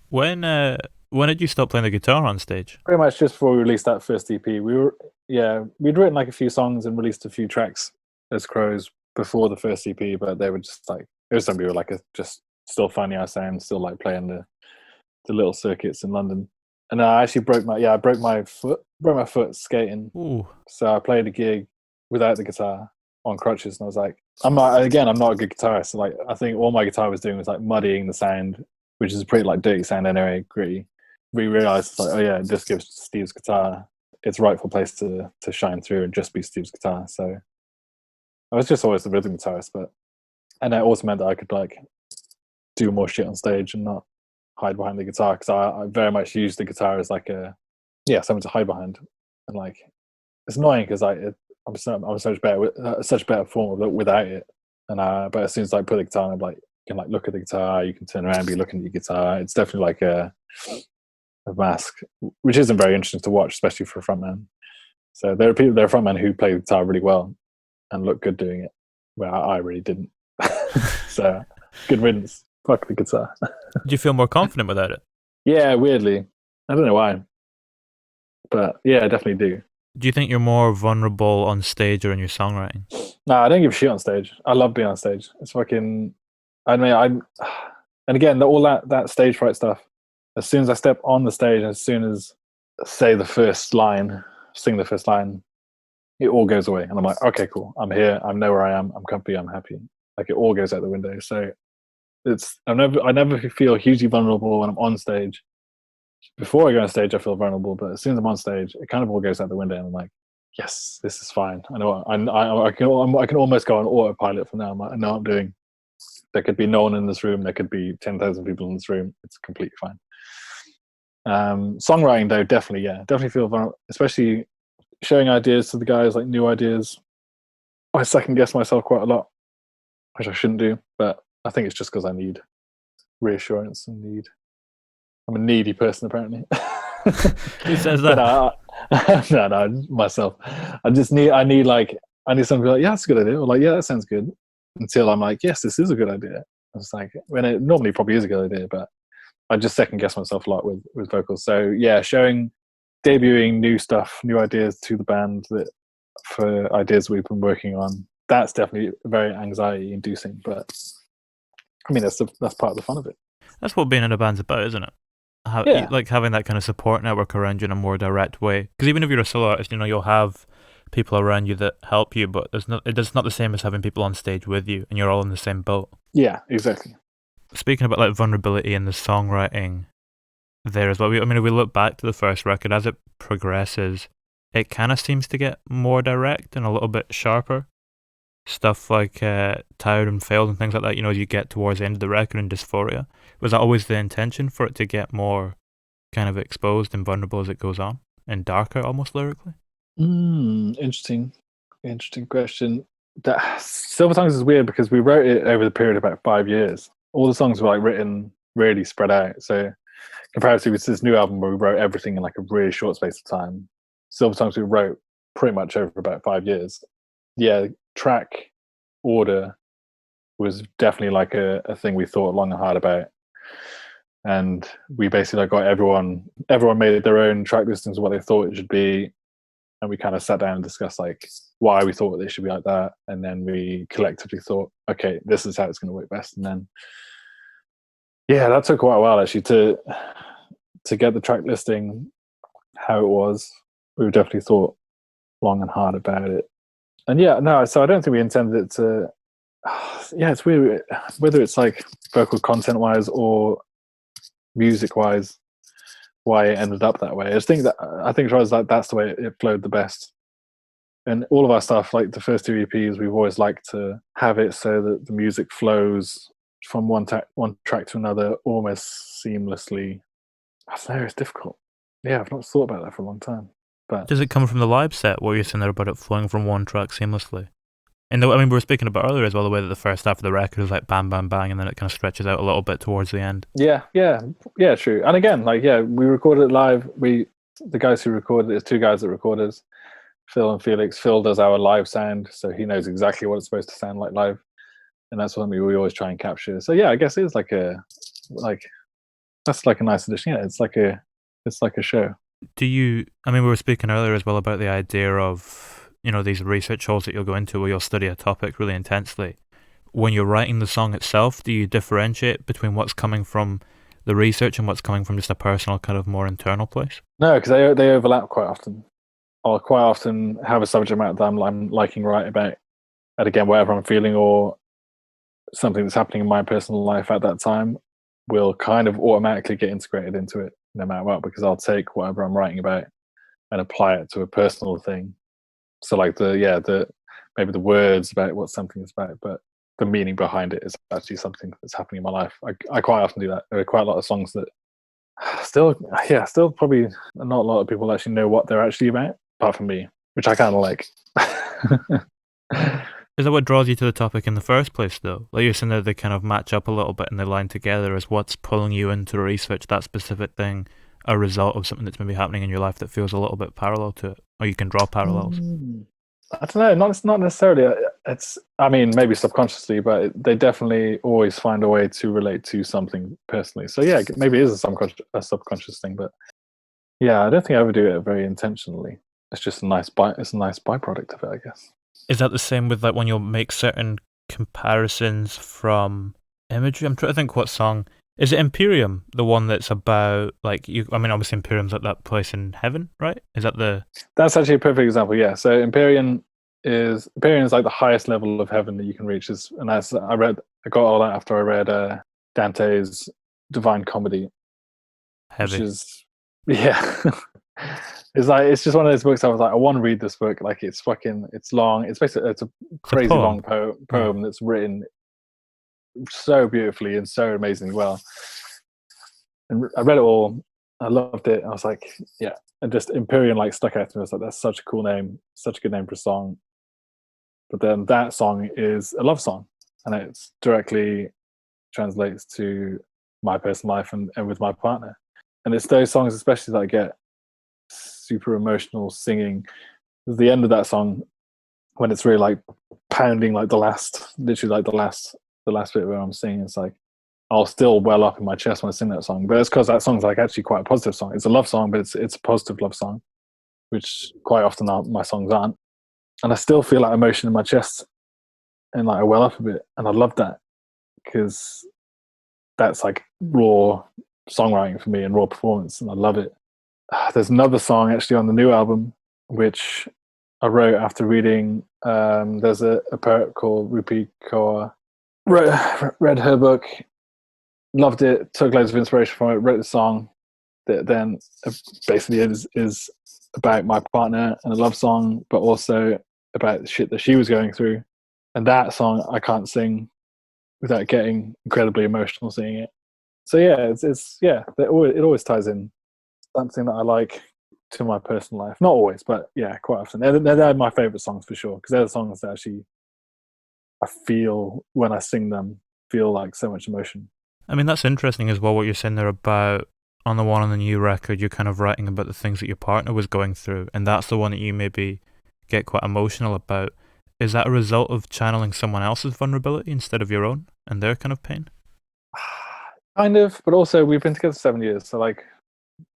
When did you stop playing the guitar on stage? Pretty much just before we released that first EP. We'd written like a few songs and released a few tracks as Crows before the first EP, but they were just like, it was something we were like just still finding our sound, still like playing the little circuits in London. And I actually broke my foot skating. Ooh. So I played a gig without the guitar on crutches, and I was like, I'm not a good guitarist. So like, I think all my guitar was doing was like muddying the sound, which is a pretty like dirty sound anyway, gritty. We realized like, oh yeah, this gives Steve's guitar its rightful place to shine through and just be Steve's guitar. So I was just always the rhythm guitarist, and that also meant that I could like do more shit on stage and not hide behind the guitar, because I very much use the guitar as like something to hide behind. And like, it's annoying because I'm such better form of it without it. And but as soon as I put the guitar on, I'm like, you can like look at the guitar, you can turn around and be looking at your guitar. It's definitely like a mask, which isn't very interesting to watch, especially for a frontman. So there are frontmen who play the guitar really well and look good doing it, where I really didn't. So good riddance. Fuck the guitar. Do you feel more confident without it? Yeah, weirdly. I don't know why. But yeah, I definitely do. Do you think you're more vulnerable on stage or in your songwriting? No, I don't give a shit on stage. I love being on stage. It's fucking... And again, all that stage fright stuff, as soon as I step on the stage, as soon as sing the first line, it all goes away. And I'm like, okay, cool. I'm here. I know where I am. I'm comfy. I'm happy. Like, it all goes out the window. So I never feel hugely vulnerable when I'm on stage. Before I go on stage, I feel vulnerable, but as soon as I'm on stage, it kind of all goes out the window, and I'm like, yes, this is fine. I know I can almost go on autopilot from now. I know what I'm doing. There could be no one in this room. There could be 10,000 people in this room. It's completely fine. Songwriting, though, definitely feel vulnerable, especially showing ideas to the guys, like new ideas. I second guess myself quite a lot, which I shouldn't do, but I think it's just because I need reassurance and I'm a needy person, apparently. Who says that? No, myself. I need someone to be like, yeah, that's a good idea, or like, yeah, that sounds good. Until I'm like, yes, this is a good idea. It's like, when it normally probably is a good idea, but I just second guess myself a lot with vocals. So yeah, debuting new stuff, new ideas to the band for ideas we've been working on. That's definitely very anxiety inducing, but I mean, that's part of the fun of it. That's what being in a band's about, isn't it? Like having that kind of support network around you in a more direct way. Because even if you're a solo artist, you'll have people around you that help you, but it's not the same as having people on stage with you and you're all in the same boat. Yeah, exactly. Speaking about like vulnerability in the songwriting there as well, we look back to the first record, as it progresses, it kind of seems to get more direct and a little bit sharper. Stuff like Tired and Failed and things like that, as you get towards the end of the record and Dysphoria. Was that always the intention, for it to get more kind of exposed and vulnerable as it goes on, and darker almost lyrically? Interesting question. That Silver Tongues is weird because we wrote it over the period of about 5 years. All the songs were like written really spread out. So comparatively with this new album where we wrote everything in like a really short space of time, Silver Tongues we wrote pretty much over about 5 years. Yeah, track order was definitely like a thing we thought long and hard about. And we basically got everyone made their own track listings of what they thought it should be. And we kind of sat down and discussed like why we thought they should be like that. And then we collectively thought, okay, this is how it's going to work best. And then, yeah, that took quite a while actually to get the track listing how it was. We definitely thought long and hard about it. And yeah, no, so I don't think we intended it to, it's weird, whether it's like vocal content wise or music wise, why it ended up that way. I think it was like that's the way it flowed the best. And all of our stuff, like the first two EPs, we've always liked to have it so that the music flows from one track to another almost seamlessly. I don't know, it's difficult. Yeah, I've not thought about that for a long time. But does it come from the live set, what you're saying there about it flowing from one track seamlessly? And we were speaking about earlier as well, the way that the first half of the record is like bam, bam, bang, and then it kind of stretches out a little bit towards the end. Yeah, true. And again, we recorded it live. We the guys who recorded it, it's two guys that recorded us, Phil and Felix. Phil does our live sound, so he knows exactly what it's supposed to sound like live, and that's something we always try and capture. So yeah, I guess it is like that's like a nice addition. Yeah, it's like a show. Do you? I mean, we were speaking earlier as well about the idea of these research holes that you'll go into where you'll study a topic really intensely. When you're writing the song itself, do you differentiate between what's coming from the research and what's coming from just a personal kind of more internal place? No, because they overlap quite often. I'll quite often have a subject matter that I'm liking write about, and again, whatever I'm feeling or something that's happening in my personal life at that time will kind of automatically get integrated into it no matter what, because I'll take whatever I'm writing about and apply it to a personal thing. So like the maybe the words about what something is about, but the meaning behind it is actually something that's happening in my life. I quite often do that. There are quite a lot of songs that still probably not a lot of people actually know what they're actually about, apart from me, which I kind of like. Is that what draws you to the topic in the first place, though? Like you're saying that they kind of match up a little bit and they line together as what's pulling you into research that specific thing, a result of something that's maybe happening in your life that feels a little bit parallel to it, or you can draw parallels. I don't know. Not necessarily. It's. I mean, maybe subconsciously, but they definitely always find a way to relate to something personally. So yeah, maybe it is a subconscious thing, but yeah, I don't think I ever do it very intentionally. It's just a nice byproduct of it, I guess. Is that the same with like when you'll make certain comparisons from imagery? I'm trying to think what song. Is it Imperium, the one that's about like you? I mean, obviously Imperium's like that place in heaven, right? Is that the? That's actually a perfect example. Yeah. So Empyrean is like the highest level of heaven that you can reach. And that's I got all that after I read Dante's Divine Comedy, Heavy. which is it's just one of those books I was like, I want to read this book. Like it's long. It's basically it's a crazy long poem that's written so beautifully and so amazingly well. And I read it all. I loved it. I was like, yeah. And just Empyrean like stuck out to me. I was like, that's such a cool name, such a good name for a song. But then that song is a love song, and it directly translates to my personal life and with my partner. And it's those songs especially that I get super emotional singing. At the end of that song, when it's really like pounding like literally like the last bit where I'm singing, it's like I'll still well up in my chest when I sing that song. But it's because that song's like actually quite a positive song. It's a love song, but it's a positive love song, which quite often my songs aren't. And I still feel that emotion in my chest and like I well up a bit. And I love that because that's like raw songwriting for me and raw performance, and I love it. There's another song actually on the new album which I wrote after reading. There's a poet called Rupi Kaur. Read her book, loved it, took loads of inspiration from it, wrote the song that then basically is about my partner and a love song, but also about the shit that she was going through. And that song I can't sing without getting incredibly emotional singing it. So yeah, it always ties in something that I like to my personal life. Not always, but yeah, quite often. They're my favorite songs for sure, because they're the songs that actually I feel when I sing them feel like so much emotion. I mean, that's interesting as well what you're saying there about on the new record, you're kind of writing about the things that your partner was going through, and that's the one that you maybe get quite emotional about. Is that a result of channeling someone else's vulnerability instead of your own and their kind of pain? Kind of, but also we've been together 7 years, so like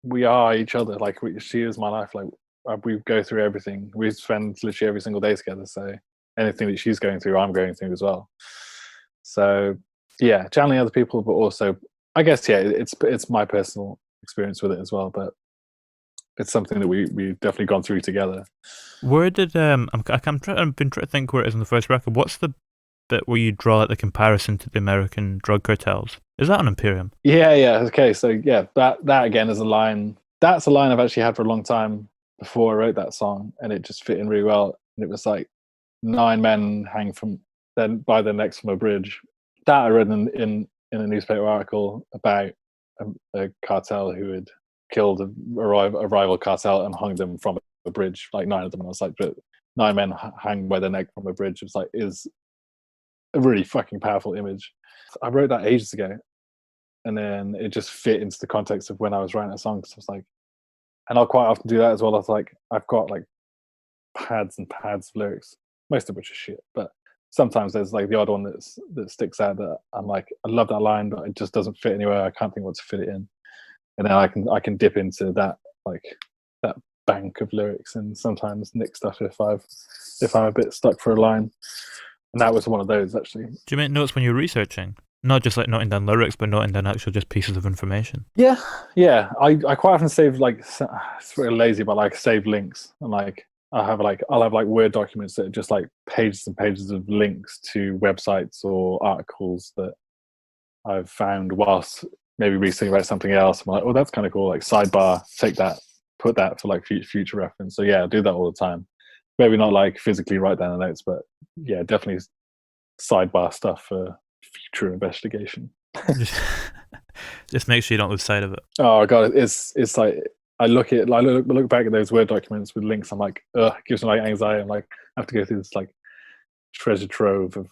we are each other. Like she is my life. Like we go through everything. We spend literally every single day together. So anything that she's going through, I'm going through as well. So yeah, channeling other people, but also I guess it's my personal experience with it as well. But it's something that we've definitely gone through together. Where did I've been trying to think where it is in the first record. What's the bit where you draw like the comparison to the American drug cartels? Is that on Imperium? Yeah. Okay, so yeah, that again is a line. That's a line I've actually had for a long time before I wrote that song, and it just fit in really well. And it was like 9 men hang by their necks from a bridge. That I read in a newspaper article about a cartel who had killed a rival cartel and hung them from a bridge, like 9 of them. And I was like, but 9 men hang by their neck from a bridge. It was like is a really fucking powerful image. I wrote that ages ago, and then it just fit into the context of when I was writing that song. Because I was like, and I'll quite often do that as well. As like I've got like pads and pads of lyrics, most of which are shit, but sometimes there's like the odd one that sticks out that I'm like, I love that line, but it just doesn't fit anywhere. I can't think what to fit it in, and then I can dip into that like that bank of lyrics and sometimes nick stuff if I'm a bit stuck for a line. And that was one of those actually. Do you make notes when you're researching? Not just like noting down lyrics, but noting down actual just pieces of information. Yeah, yeah. I quite often save like it's very lazy, but like save links and like I'll have like Word documents that are just like pages and pages of links to websites or articles that I've found whilst maybe researching about something else. I'm like, oh, that's kind of cool. Like sidebar, take that, put that for like future reference. So yeah, I do that all the time. Maybe not like physically write down the notes, but yeah, definitely sidebar stuff for future investigation. Just make sure you don't lose sight of it. Oh god, it's like I look back at those Word documents with links. I'm like, ugh, it gives me like anxiety. I'm like, I have to go through this like treasure trove of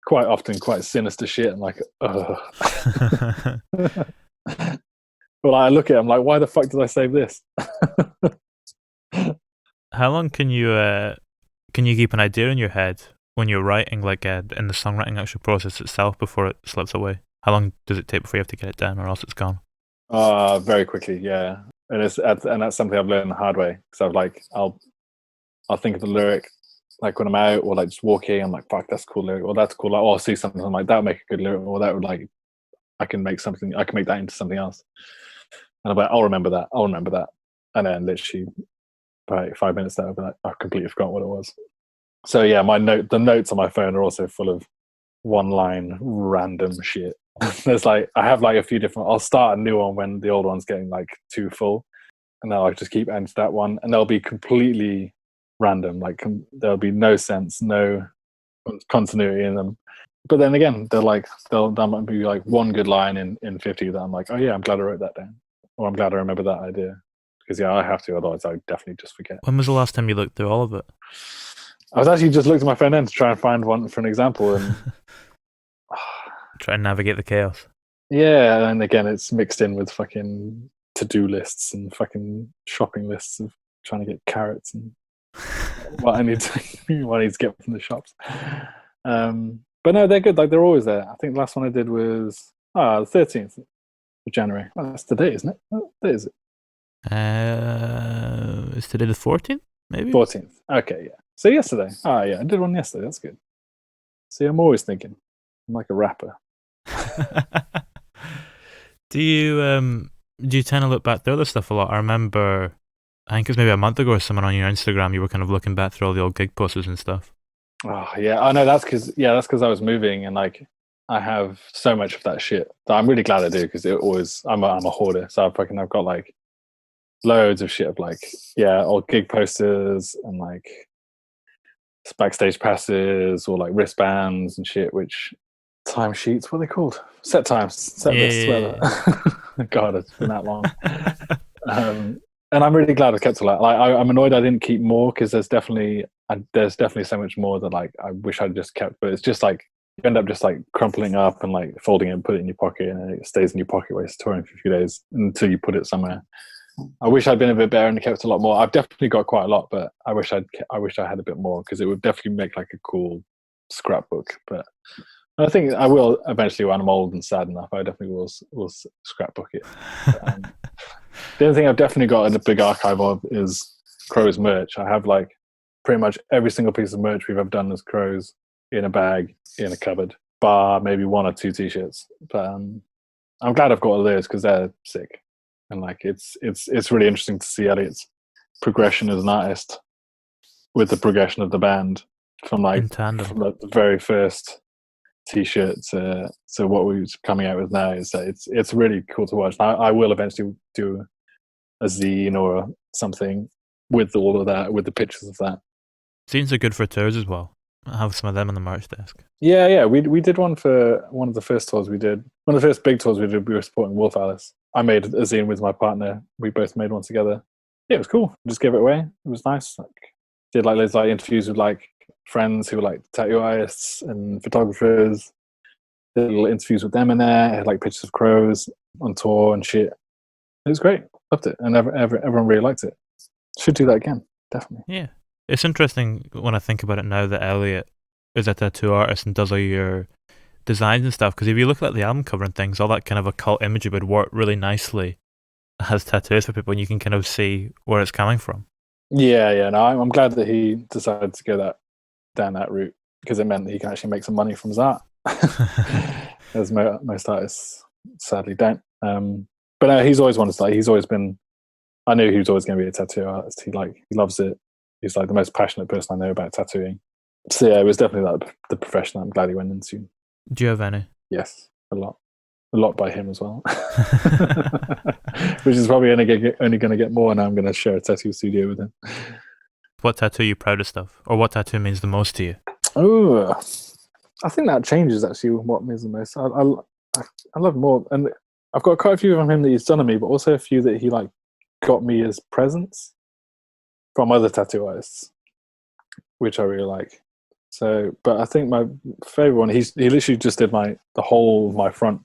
quite often quite sinister shit. I'm like, ugh. Well, I look at it, I'm like, why the fuck did I save this? How long can you keep an idea in your head when you're writing, like in the songwriting actual process itself, before it slips away? How long does it take before you have to get it down, or else it's gone? Very quickly, yeah. And that's something I've learned the hard way. So I'll think of the lyric like when I'm out or like just walking. I'm like, fuck, that's a cool lyric, or that's cool. Like, oh, I'll see something. I'm like, that'll make a good lyric, or that would like I can make that into something else. And I'm like, I'll remember that. And then literally by 5 minutes there, I'll be like, I've completely forgotten what it was. So yeah, the notes on my phone are also full of one line random shit. There's like I have like a few different. I'll start a new one when the old one's getting like too full, and then I'll just keep adding to that one, and they'll be completely random. Like there'll be no sense, no continuity in them. But then again, there might be like one good line in 50 that I'm like, oh yeah, I'm glad I wrote that down, or I'm glad I remember that idea, because yeah, I have to, otherwise I would definitely just forget. When was the last time you looked through all of it? I was actually just looked at my phone then to try and find one for an example, and try and navigate the chaos. Yeah, and again, it's mixed in with fucking to-do lists and fucking shopping lists of trying to get carrots and what I need to get from the shops. But no, they're good. Like they're always there. I think the last one I did was the 13th of January. Well, that's today, isn't it? What day is it? Is today the 14th? Maybe 14th. Okay, yeah. So yesterday. Yeah, I did one yesterday. That's good. See, I'm always thinking. I'm like a rapper. Do you tend to look back through this stuff a lot? I remember, I think it was maybe a month ago or something on your Instagram, you were kind of looking back through all the old gig posters and stuff. Oh yeah, I know that's because I was moving and like I have so much of that shit that I'm really glad I do, because I'm a hoarder, so I've got like loads of shit of like old gig posters and like backstage passes or like wristbands and shit, which timesheets, what are they called? Set lists. God, it's been that long. And I'm really glad I kept all that. Like, I'm annoyed I didn't keep more, because there's definitely so much more that like I wish I'd just kept. But it's just like you end up just like crumpling up and like folding it and put it in your pocket, and it stays in your pocket while it's touring for a few days until you put it somewhere. I wish I'd been a bit better and kept a lot more. I've definitely got quite a lot, but I wish I had a bit more, because it would definitely make like a cool scrapbook. But I think I will eventually when I'm old and sad enough. I definitely will scrapbook it. The only thing I've definitely got in a big archive of is Crows merch. I have like pretty much every single piece of merch we've ever done as Crows in a bag in a cupboard, bar maybe one or two t-shirts. But I'm glad I've got all those, because they're sick, and like it's really interesting to see Elliot's progression as an artist with the progression of the band from the very first t-shirt to what we're coming out with now. It's really cool to watch. I will eventually do a zine or something with all of that, with the pictures of that. Zines are good for tours as well. I have some of them on the merch desk. Yeah. We did one for one of the first tours we did. One of the first big tours we did, we were supporting Wolf Alice. I made a zine with my partner. We both made one together. Yeah, it was cool. Just gave it away. It was nice. Like, did like loads of like interviews with like friends who were like tattoo artists and photographers. Did little interviews with them in there. I had like pictures of Crows on tour and shit. It was great. loved it, and everyone really liked it. Should do that again, definitely. Yeah. It's interesting when I think about it now that Elliot is a tattoo artist and does all your designs and stuff, because if you look at the album cover and things, all that kind of occult imagery would work really nicely as tattoos for people, and you can kind of see where it's coming from. Yeah. No, I'm glad that he decided to go down that route, because it meant that he can actually make some money from his art, as most artists sadly don't. But he's always wanted to. He's always been. I knew he was always going to be a tattoo artist. He loves it. He's like the most passionate person I know about tattooing. So yeah, it was definitely like the profession I'm glad he went into. Do you have any? Yes, a lot by him as well. Which is probably only going to get more, and I'm going to share a tattoo studio with him. What tattoo are you proudest of, or what tattoo means the most to you? Oh, I think that changes actually what means the most. I love more, and I've got quite a few from him that he's done on me, but also a few that he like got me as presents from other tattoo artists, which I really like. So, but I think my favorite one, he literally just did my front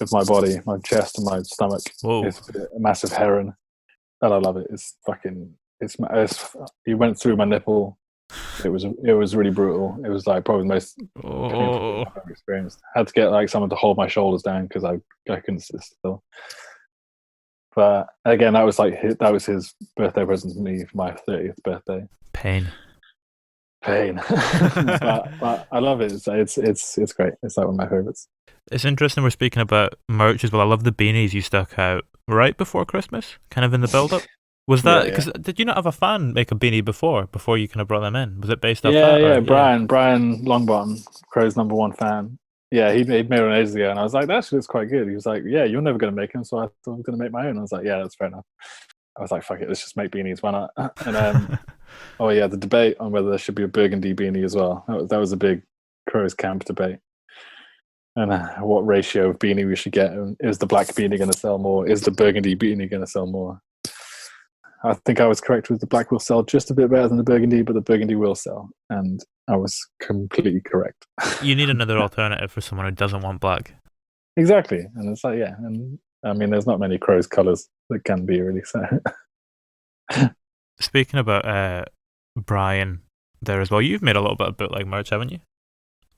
of my body, my chest and my stomach. Whoa. It's a massive heron, and I love it. It's he went through my nipple. It was really brutal. It was like probably the most painful thing I've ever experienced. I had to get like someone to hold my shoulders down because I couldn't sit still. But again, that was his birthday present to me for my 30th birthday. Pain. but I love it. It's great. It's like one of my favorites. It's interesting we're speaking about merch as well. I love the beanies you stuck out right before Christmas, kind of in the build-up. Was that because did you not have a fan make a beanie before you kind of brought them in? Was it based off that? Yeah, Brian Longbottom, Crow's #1 fan. Yeah, he made one ages ago, and I was like, that actually looks quite good. He was like, yeah, you're never going to make them, so I thought I was going to make my own. I was like, yeah, that's fair enough. I was like, fuck it, let's just make beanies. Why not? And oh yeah, the debate on whether there should be a burgundy beanie as well. That was a big Crow's camp debate. And what ratio of beanie we should get. Is the black beanie going to sell more? Is the burgundy beanie going to sell more? I think I was correct with the black will sell just a bit better than the burgundy, but the burgundy will sell. And I was completely correct. You need another alternative for someone who doesn't want black. Exactly. And it's like, yeah. And I mean, there's not many Crow's colours that can be really so. Speaking about Brian there as well, you've made a little bit of bootleg merch, haven't you?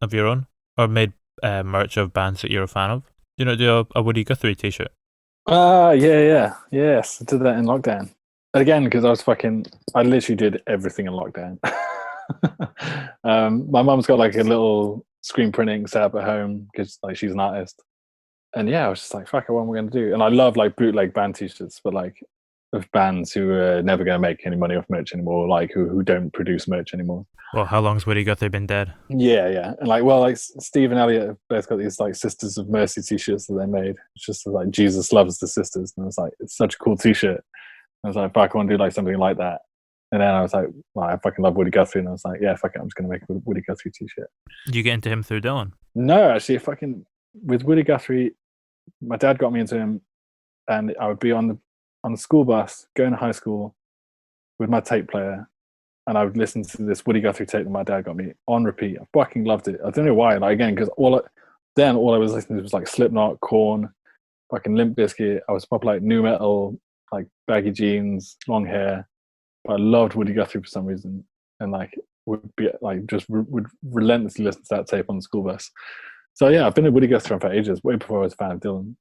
Of your own? Or made merch of bands that you're a fan of? Do a Woody Guthrie t-shirt? Yeah. Yes, I did that in lockdown. Again, because I literally did everything in lockdown. My mum's got like a little screen printing set up at home because like she's an artist. And yeah, I was just like, fuck it, what am I going to do? And I love like bootleg band t-shirts, but like of bands who are never going to make any money off merch anymore, like who don't produce merch anymore. Well, how long's Woody Guthrie been dead? Yeah. And like Steve and Elliot have both got these like Sisters of Mercy t-shirts that they made. It's just like Jesus loves the sisters. And it's like, it's such a cool t-shirt. I was like, fuck, I want to do like something like that. And then I was like, well, I fucking love Woody Guthrie. And I was like, yeah, fuck it, I'm just going to make a Woody Guthrie t-shirt. Did you get into him through Dylan? No, actually, with Woody Guthrie, my dad got me into him, and I would be on the school bus going to high school with my tape player, and I would listen to this Woody Guthrie tape that my dad got me on repeat. I fucking loved it. I don't know why, like again, because all I was listening to was like Slipknot, Korn, fucking Limp Bizkit. I was probably like nu metal, like baggy jeans, long hair, but I loved Woody Guthrie for some reason, and like would be like just would relentlessly listen to that tape on the school bus. So yeah, I've been a Woody Guthrie fan for ages, way before I was a fan of Dylan.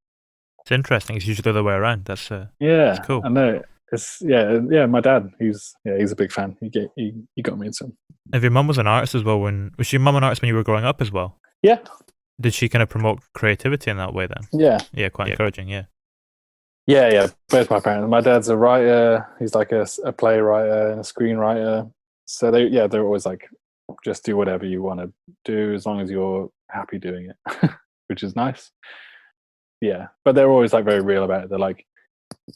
It's interesting. It's usually the other way around. That's that's cool. I know. It's yeah. My dad, he's a big fan. He got me into him. If your mum was an artist as well, was your mum an artist when you were growing up as well? Yeah. Did she kind of promote creativity in that way then? Yeah. Quite encouraging. Yeah. Yeah. Both my parents. My dad's a writer. He's like a playwright and a screenwriter. So they're always like, just do whatever you want to do as long as you're happy doing it, which is nice. Yeah, but they're always like very real about it. They're like,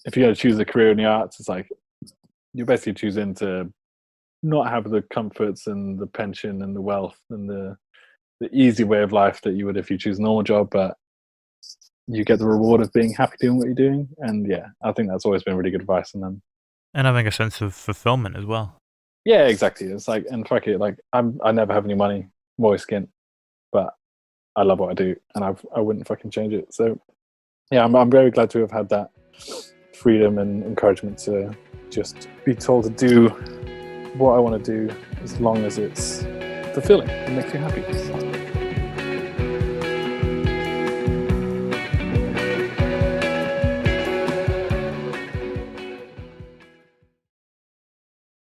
if you're going to choose a career in the arts, it's like you're basically choosing to not have the comforts and the pension and the wealth and the easy way of life that you would if you choose a normal job, but you get the reward of being happy doing what you're doing. And yeah, I think that's always been really good advice from them. And having a sense of fulfillment as well. Yeah, exactly. It's like, and fuck it, like I never have any money, I'm always skint, but I love what I do, and I wouldn't fucking change it. So yeah, I'm very glad to have had that freedom and encouragement to just be told to do what I want to do as long as it's fulfilling and makes me happy.